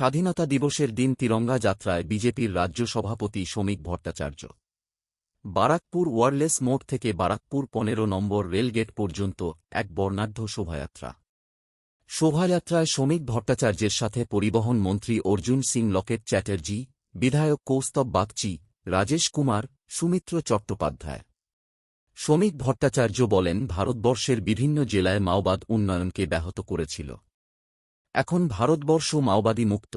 স্বাধীনতা দিবসের দিন তিরঙ্গা যাত্রায় বিজেপির রাজ্য সভাপতি শ্রমিক ভট্টাচার্য। বারাকপুর ওয়্যারলেস মোড় থেকে বারাকপুর ১৫ নম্বর রেলগেট পর্যন্ত এক বর্ণাঢ্য শোভাযাত্রা। শোভাযাত্রায় শ্রমিক ভট্টাচার্যের সাথে পরিবহন মন্ত্রী অর্জুন সিং লকেট চ্যাটার্জি, বিধায়ক কৌস্তব বাগচি, রাজেশ কুমার, সুমিত্র চট্টোপাধ্যায়। শ্রমিক ভট্টাচার্য বলেন, ভারতবর্ষের বিভিন্ন জেলায় মাওবাদ উন্নয়নকে ব্যাহত করেছিল। এখন ভারতবর্ষ মাওবাদী মুক্ত।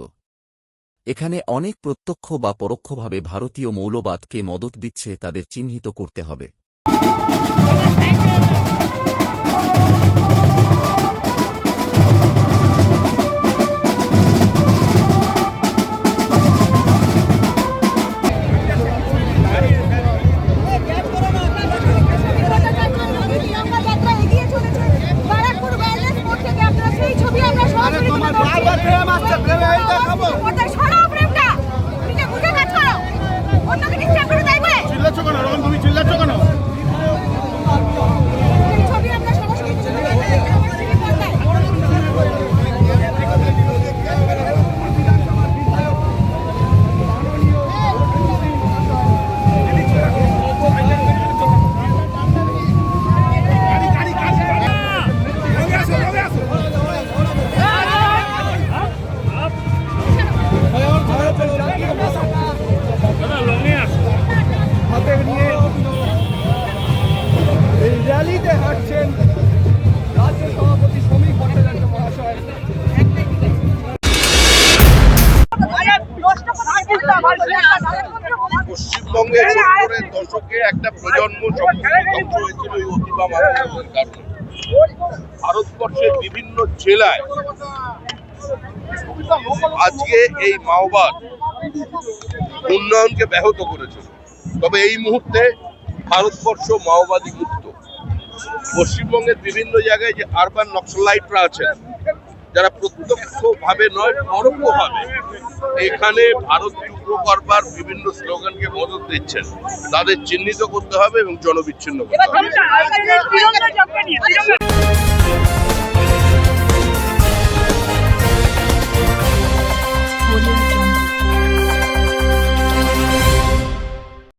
এখানে অনেক প্রত্যক্ষ বা পরোক্ষভাবে ভারতীয় মৌলবাদকে মদত দিচ্ছে, তাদের চিহ্নিত করতে হবে। র্যালিতে হাঁটছেন রাজ্য সভাপতি শ্রমিক ভট্টাচার্য মহাশয়। পশ্চিমবঙ্গের ৭০-এর দশকে একটা প্রজন্ম ধ্বংস হয়েছিল এই অতিবা মানবের কারণে। ভারতবর্ষের বিভিন্ন জেলায় আজকে এই মাওবাদ উন্নয়নকে ব্যাহত করেছে। তবে এই মুহূর্তে ভারতবর্ষ মাওবাদী মুক্ত। পশ্চিমবঙ্গের বিভিন্ন জায়গায় যে আরবান নক্সালাইটরা আছেন, যারা প্রত্যক্ষভাবে নয় পরোক্ষভাবে এখানে ভারত টুকরো করবার বিভিন্ন স্লোগানকে মদত দিচ্ছেন, তাদের চিহ্নিত করতে হবে এবং জনবিচ্ছিন্ন করতে হবে।